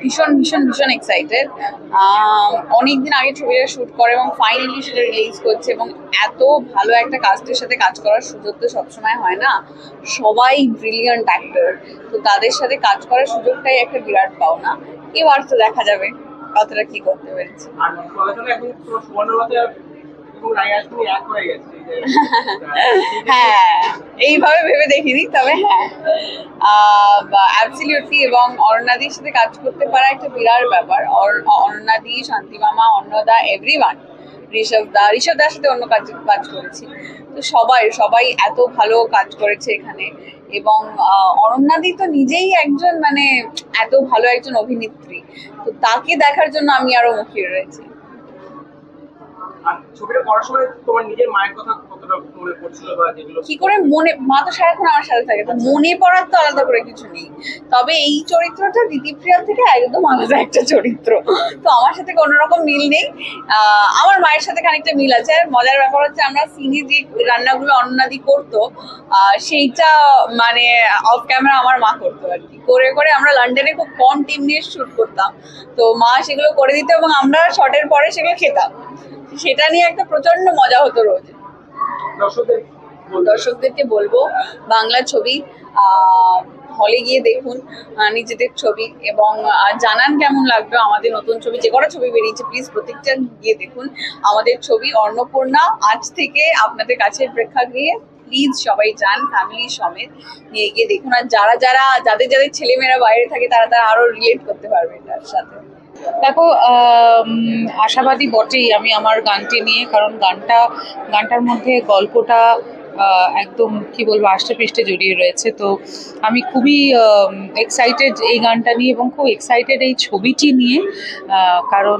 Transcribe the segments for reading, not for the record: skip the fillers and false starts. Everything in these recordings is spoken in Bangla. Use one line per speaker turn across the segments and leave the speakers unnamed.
ভীষণ ভীষণ ভীষণ এক্সাইটেড। অনেকদিন আগে ছবিটা শুট করে এবং ফাইনালি সেটা রিলিজ করছে, এবং এত ভালো একটা কাস্টের সাথে কাজ করার সুযোগ তো সবসময় হয় না। সবাই ব্রিলিয়ান্ট অ্যাক্টর, তো তাদের সাথে কাজ করার সুযোগটাই একটা বিরাট পাওনা। এবার তো দেখা যাবে কতটা কি করতে পেরেছি। হ্যাঁ, এইভাবে ভেবে দেখিনি, তবে হ্যাঁ অ্যাবসলিউটলি। এবং অরণ্যাদির সাথে কাজ করতে পারা একটা বিরাট ব্যাপার। অরণ্যাদি, শান্তি মামা, অন্নদা, এভরিওয়ান, ঋষভ দার সাথে অন্য কাজ করেছি, তো সবাই এত ভালো কাজ করেছে এখানে। এবং অরণ্যাদি তো নিজেই একজন মানে এত ভালো একজন অভিনেত্রী, তো তাকে দেখার জন্য আমি আরো মুখিয়ে রয়েছি। কি করে মনে, মা তো সারাক্ষণ আমার সাথে থাকে, তো মনে পড়ার তো আলাদা করে কিছু নেই। তবে এই চরিত্রটা দিদিপ্রিয়া থেকে একদম আলাদা একটা চরিত্র, তো আমার সাথে কোনো রকম মিল নেই। আমার মায়ের সাথে খানিকটা মিল আছে। আর মজার ব্যাপার হচ্ছে আমরা সিনে যে রান্নাগুলো অন্নাদি করতো, সেইটা মানে অফ ক্যামেরা আমার মা করতো আর কি। করে আমরা লন্ডনে খুব কম টিম নিয়ে শুট করতাম, তো মা সেগুলো করে দিত এবং আমরা শটের পরে সেগুলো খেতাম। সেটা নিয়ে একটা প্রচন্ড মজা হতো রোজ। দর্শকদেরকে বলবো বাংলা ছবি হলে গিয়ে দেখুন নিজেদের ছবি, এবং জানান কেমন লাগবে আমাদের নতুন ছবি। যে কটা ছবি বেরিয়েছে প্লিজ প্রত্যেকটা গিয়ে দেখুন আমাদের ছবি অন্নপূর্ণা আজ থেকে আপনাদের কাছে প্রেক্ষাগৃহে। প্লিজ সবাই যান, ফ্যামিলি সমেত নিয়ে গিয়ে দেখুন। আর যাদের ছেলেমেয়েরা বাইরে থাকে তারা আরো রিলেট করতে পারবে এটার সাথে।
দেখো, আশাবাদী বটেই আমি আমার গানটি নিয়ে, কারণ গানটার মধ্যে গল্পটা একদম কি বলবো আষ্টে পৃষ্ঠে জড়িয়ে রয়েছে। তো আমি খুবই এক্সাইটেড এই গানটা নিয়ে, এবং খুব এক্সাইটেড এই ছবিটি নিয়ে, কারণ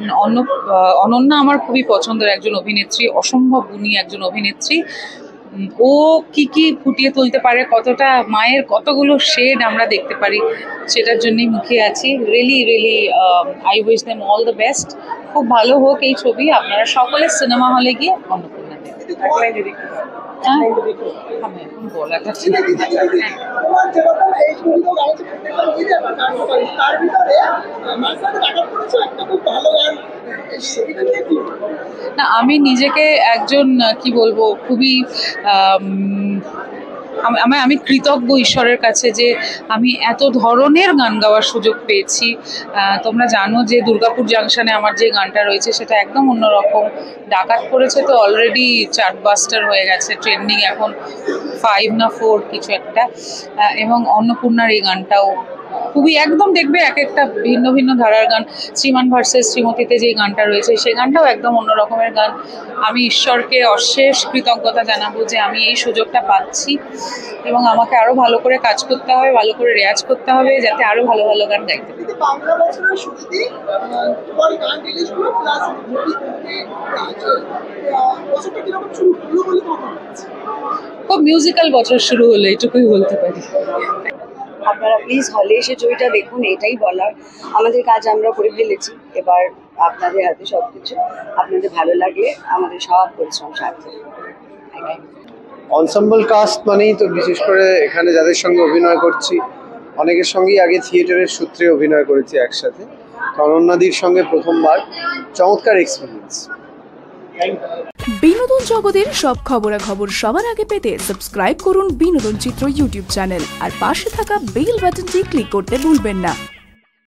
অনন্যা আমার খুবই পছন্দের একজন অভিনেত্রী, অসম্ভব গুণী একজন অভিনেত্রী। ও কি ফুটিয়ে তুলতে পারে, কতটা মায়ের কতগুলো শেড আমরা দেখতে পারি, সেটার জন্যই মুখিয়ে আছি। Really I wish them all the best. খুব ভালো হোক এই ছবি। আপনারা সকলে সিনেমা হলে গিয়ে অন্নপূর্ণা দেখুন। না, আমি নিজেকে একজন কি বলবো খুবই আমি কৃতজ্ঞ ঈশ্বরের কাছে যে আমি এত ধরনের গান গাওয়ার সুযোগ পেয়েছি। তোমরা জানো যে দুর্গাপুর জাংশনে আমার যে গানটা রয়েছে সেটা একদম অন্যরকম। ডাকাত পড়েছে তো অলরেডি চার্টবাস্টার হয়ে গেছে, ট্রেন্ডিং এখন 5 না 4 কিছু একটা। এবং অন্নপূর্ণার এই গানটাও খুবই একদম দেখবে এক একটা ভিন্ন ভিন্ন ধারার গান। শ্রীমান ভার্সেস শ্রীমতীতে যে গানটা রয়েছে সেই গানটাও একদম অন্য রকমের গান। আমি ঈশ্বরকে অশেষ কৃতজ্ঞতা জানাবো যে আমি এই সুযোগটা পাচ্ছি, এবং আমাকে আরো ভালো করে কাজ করতে হবে, ভালো করে রেয়াজ করতে হবে, যাতে আরো ভালো ভালো গান গাইতে পারি। খুব মিউজিক্যাল বছর শুরু হলো, এইটুকুই বলতে পারি।
আপনারা প্লিজ হলে এসে ছবিটা দেখুন, এটাই বলার। আমাদের কাজ আমরা করে ফেলেছি, এবার আপনাদের হাতে সবকিছু। আপনাদের ভালো লাগলে আমাদের সব পরিশ্রম সার্থক।
অনসাম্বল কাস্ট মানেই তো বিশেষ করে এখানে যাদের সঙ্গে অভিনয় করছি অনেকের সঙ্গেই আগে থিয়েটারের সূত্রে অভিনয় করেছি একসাথে। অনন্যাদির সঙ্গে প্রথমবার, চমৎকার এক্সপিরিয়েন্স।
বিনোদন জগতের সব খবরাখবর সবার আগে পেতে সাবস্ক্রাইব করুন বিনোদন চিত্র ইউটিউব চ্যানেল, আর পাশে থাকা বেল বাটনটি ক্লিক করতে ভুলবেন না।